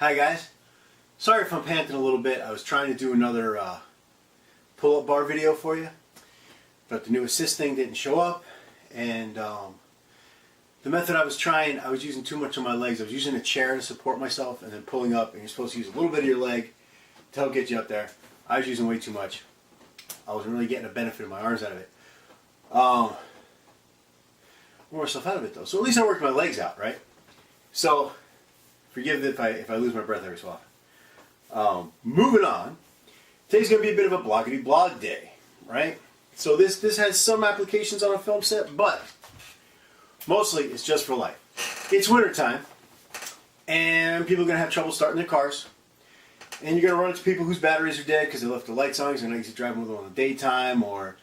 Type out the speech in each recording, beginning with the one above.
Hi guys, sorry if I'm panting a little bit. I was trying to do another pull-up bar video for you, but the new assist thing didn't show up, and the method I was trying, I was using too much of my legs. I was using a chair to support myself and then pulling up, and you're supposed to use a little bit of your leg to help get you up there. I was using way too much. I wasn't really getting a benefit of my arms out of it. More stuff out of it though. So at least I worked my legs out, right? So forgive if I lose my breath every so often. Moving on. Today's going to be a bit of a bloggity blog day, right? So this has some applications on a film set, but mostly it's just for life. It's wintertime, and people are going to have trouble starting their cars. And you're going to run into people whose batteries are dead because they left the lights on, because they're not used to driving with them in the daytime, or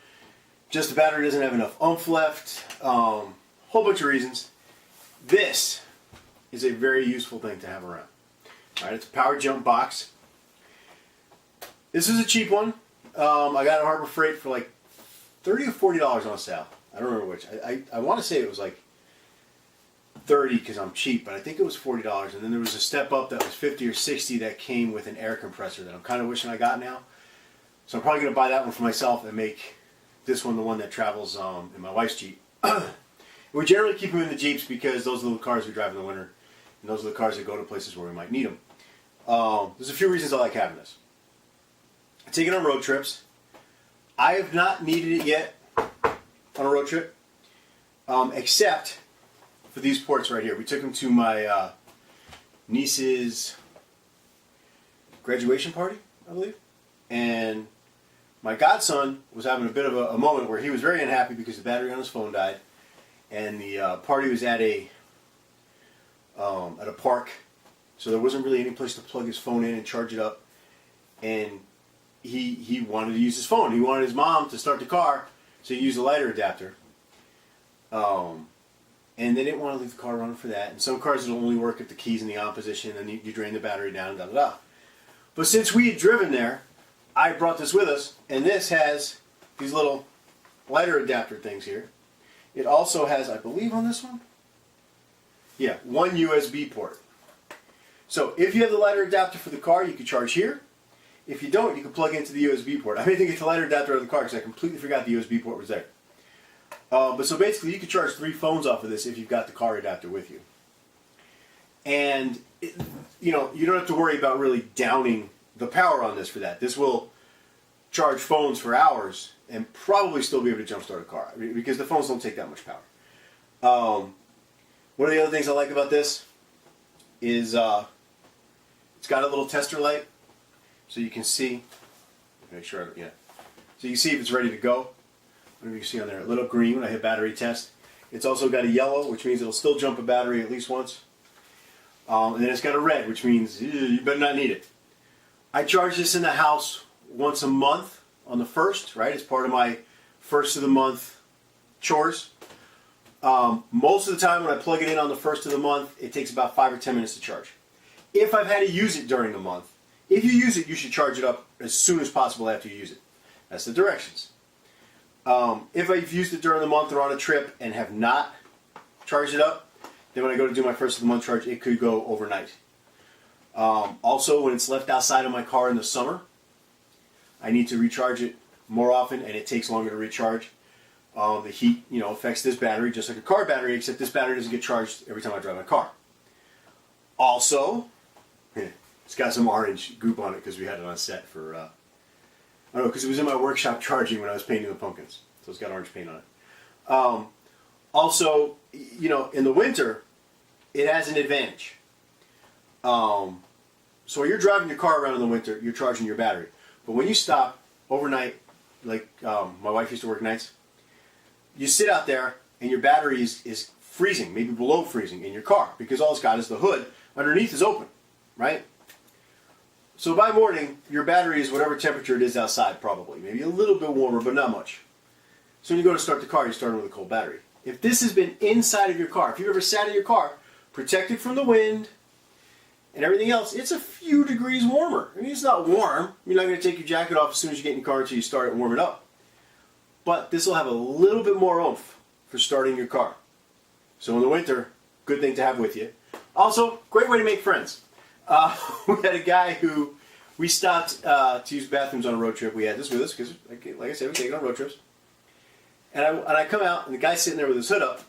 just the battery doesn't have enough oomph left. Whole bunch of reasons. This is a very useful thing to have around. All right, it's a power jump box. This is a cheap one. I got it at Harbor Freight for like $30 or $40 on sale. I don't remember which. I want to say it was like $30 because I'm cheap, but I think it was $40. And then there was a step up that was $50 or $60 that came with an air compressor that I'm kind of wishing I got now. So I'm probably going to buy that one for myself and make this one the one that travels in my wife's Jeep. We generally keep them in the Jeeps because those are the cars we drive in the winter, and those are the cars that go to places where we might need them. There's a few reasons I like having this. I take it on road trips. I have not needed it yet on a road trip, except for these ports right here. We took them to my niece's graduation party, I believe, and my godson was having a bit of a moment where he was very unhappy because the battery on his phone died, and the party was at a park, so there wasn't really any place to plug his phone in and charge it up, and he wanted to use his phone. He wanted his mom to start the car, so he used a lighter adapter. And they didn't want to leave the car running for that. And some cars will only work if the key's in the on position, and you drain the battery down, da da da. But since we had driven there, I brought this with us, and this has these little lighter adapter things here. It also has, I believe on this one, yeah, one USB port. So if you have the lighter adapter for the car, you can charge here. If you don't, you can plug into the USB port. I didn't get the lighter adapter out of the car because I completely forgot the USB port was there. But so basically, you can charge 3 phones off of this if you've got the car adapter with you. And you don't have to worry about really downing the power on this for that. This will charge phones for hours and probably still be able to jumpstart a car because the phones don't take that much power. One of the other things I like about this is it's got a little tester light, so you can see. Make sure, yeah. So you can see if it's ready to go. Whatever you see on there, it lit up green when I hit battery test. It's also got a yellow, which means it'll still jump a battery at least once. And then it's got a red, which means you better not need it. I charge this in the house once a month on the 1st, right? It's part of my first of the month chores. Most of the time when I plug it in on the 1st of the month, it takes about 5 or 10 minutes to charge. If I've had to use it during the month, if you use it, you should charge it up as soon as possible after you use it. That's the directions. If I've used it during the month or on a trip and have not charged it up, then when I go to do my first of the month charge, it could go overnight. Also, when it's left outside of my car in the summer, I need to recharge it more often, and it takes longer to recharge. The heat, affects this battery just like a car battery, except this battery doesn't get charged every time I drive my car. Also, it's got some orange goop on it because we had it on set for, I don't know, because it was in my workshop charging when I was painting the pumpkins. So it's got orange paint on it. Also, in the winter, it has an advantage. So when you're driving your car around in the winter, you're charging your battery. But when you stop overnight, like my wife used to work nights, you sit out there and your battery is freezing, maybe below freezing in your car, because all it's got is the hood. Underneath is open, right? So by morning, your battery is whatever temperature it is outside, probably. Maybe a little bit warmer, but not much. So when you go to start the car, you're starting with a cold battery. If this has been inside of your car, if you've ever sat in your car, protected from the wind and everything else, it's a few degrees warmer. I mean, it's not warm. You're not going to take your jacket off as soon as you get in your car until you start it and warm it up. But this will have a little bit more oomph for starting your car. So in the winter, good thing to have with you. Also, great way to make friends. We had a guy who we stopped to use bathrooms on a road trip. We had this with us because, like I said, we take it on road trips. And I come out, and the guy's sitting there with his hood up.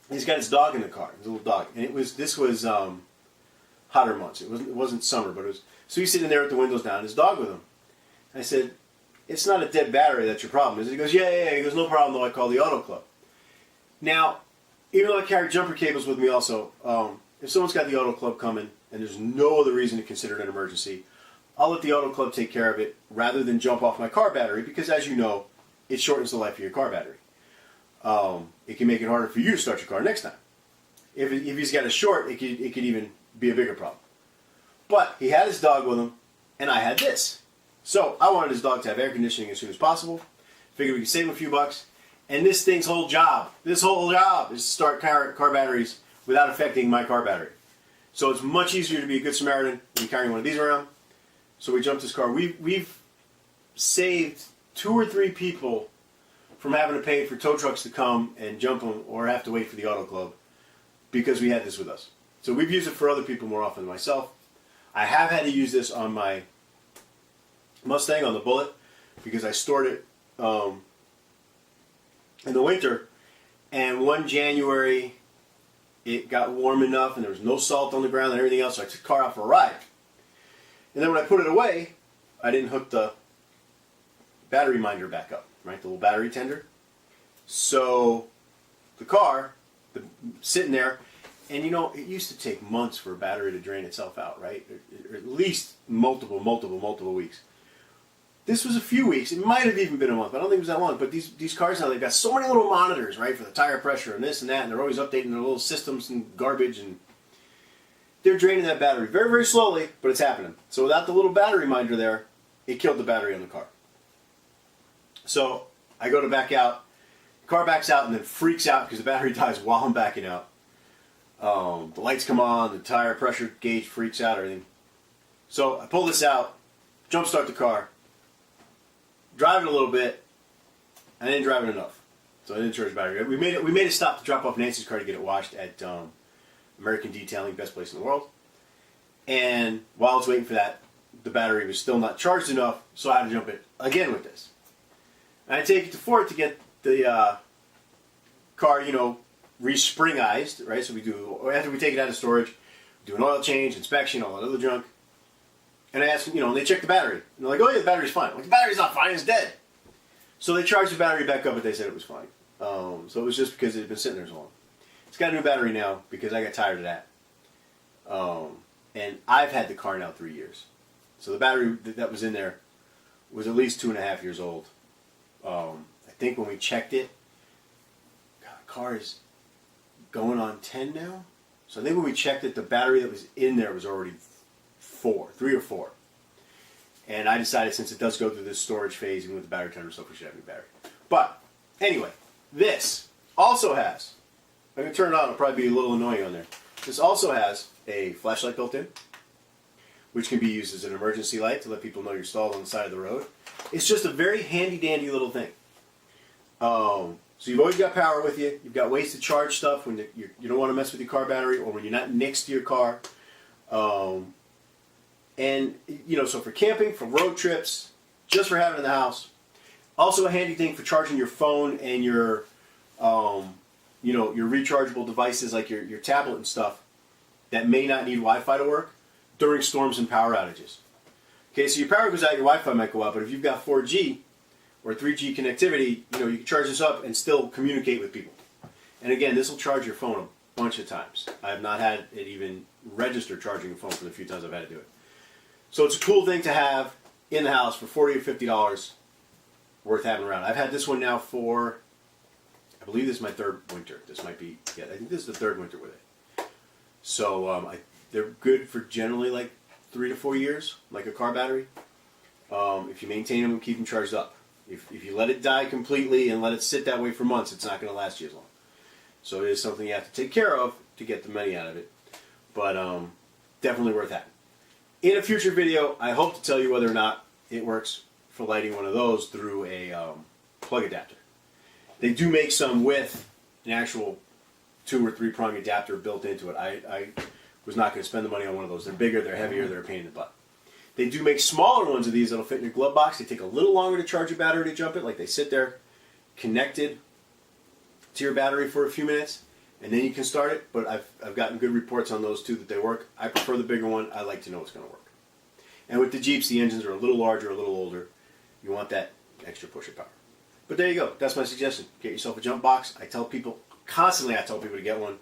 He's got his dog in the car, his little dog, and this was hotter months. It wasn't summer, but it was. So he's sitting there with the windows down, his dog with him. I said, "It's not a dead battery that's your problem, is it?" He goes, "Yeah." He goes, "No problem though. I call the auto club." Now, even though I carry jumper cables with me, also, if someone's got the auto club coming and there's no other reason to consider it an emergency, I'll let the auto club take care of it rather than jump off my car battery because, as you know, it shortens the life of your car battery. It can make it harder for you to start your car next time. If he's got a short, it could even be a bigger problem. But he had his dog with him, and I had this. So I wanted his dog to have air conditioning as soon as possible. Figured we could save him a few bucks. And this thing's whole job, is to start car batteries without affecting my car battery. So it's much easier to be a good Samaritan than carrying one of these around. So we jumped this car. We've saved 2 or 3 people from having to pay for tow trucks to come and jump them or have to wait for the auto club because we had this with us. So we've used it for other people more often than myself. I have had to use this on my Mustang, on the Bullet, because I stored it in the winter, and one January it got warm enough and there was no salt on the ground and everything else, so I took the car out for a ride. And then when I put it away, I didn't hook the battery minder back up, right? The little battery tender. So the car, sitting there, and you know, it used to take months for a battery to drain itself out, right? Or at least multiple weeks. This was a few weeks. It might have even been a month. I don't think it was that long. But these cars now, they've got so many little monitors, right, for the tire pressure and this and that, and they're always updating their little systems and garbage, and they're draining that battery very, very slowly, but it's happening. So without the little battery minder there, it killed the battery on the car. So I go to back out. The car backs out and then freaks out because the battery dies while I'm backing out. The lights come on, the tire pressure gauge freaks out, everything. So I pull this out, jump start the car, drive it a little bit. I didn't drive it enough, so I didn't charge the battery. We made a stop to drop off Nancy's car to get it washed at American Detailing, best place in the world. And while I was waiting for that, the battery was still not charged enough, so I had to jump it again with this. And I take it to Ford to get the car, you know, re-springized, right? So after we take it out of storage, we do an oil change, inspection, all that other junk. And I ask them, you know, and they check the battery. And they're like, "Oh yeah, the battery's fine." I'm like, "The battery's not fine, it's dead." So they charged the battery back up, but they said it was fine. So it was just because it had been sitting there so long. It's got a new battery now because I got tired of that. And I've had the car now 3 years. So the battery that was in there was at least 2.5 years old. I think when we checked it, God, the car is going on 10 now. So I think when we checked it, the battery that was in there was already 3 or 4. And I decided, since it does go through this storage phase, even with the battery tender stuff, we should have a new battery. But anyway, this also has, I'm going to turn it on, it'll probably be a little annoying on there. This also has a flashlight built in, which can be used as an emergency light to let people know you're stalled on the side of the road. It's just a very handy dandy little thing. So you've always got power with you. You've got ways to charge stuff when you don't want to mess with your car battery, or when you're not next to your car. And, you know, so for camping, for road trips, just for having it in the house. Also a handy thing for charging your phone and your, you know, your rechargeable devices like your tablet and stuff that may not need Wi-Fi to work during storms and power outages. Okay, so your power goes out, your Wi-Fi might go out, but if you've got 4G or 3G connectivity, you know, you can charge this up and still communicate with people. And again, this will charge your phone a bunch of times. I have not had it even register charging your phone for the few times I've had to do it. So it's a cool thing to have in the house for $40 or $50 worth having around. I've had this one now for, I believe this is my 3rd winter. This might be, yeah, I think this is the 3rd winter with it. So they're good for generally like 3 to 4 years, like a car battery. If you maintain them and keep them charged up. If you let it die completely and let it sit that way for months, it's not going to last you as long. So it is something you have to take care of to get the money out of it. But definitely worth having. In a future video, I hope to tell you whether or not it works for lighting one of those through a plug adapter. They do make some with an actual 2 or 3 prong adapter built into it. I was not going to spend the money on one of those. They're bigger, they're heavier, they're a pain in the butt. They do make smaller ones of these that'll fit in your glove box. They take a little longer to charge your battery to jump it. Like they sit there connected to your battery for a few minutes, and then you can start it. But I've gotten good reports on those too that they work. I prefer the bigger one. I like to know it's going to work. And with the Jeeps, the engines are a little larger, a little older. You want that extra push of power. But there you go. That's my suggestion. Get yourself a jump box. I tell people constantly. I tell people to get one.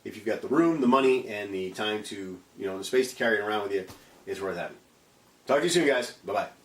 If you've got the room, the money, and the time to, the space to carry it around with you, it's worth having. Talk to you soon, guys. Bye-bye.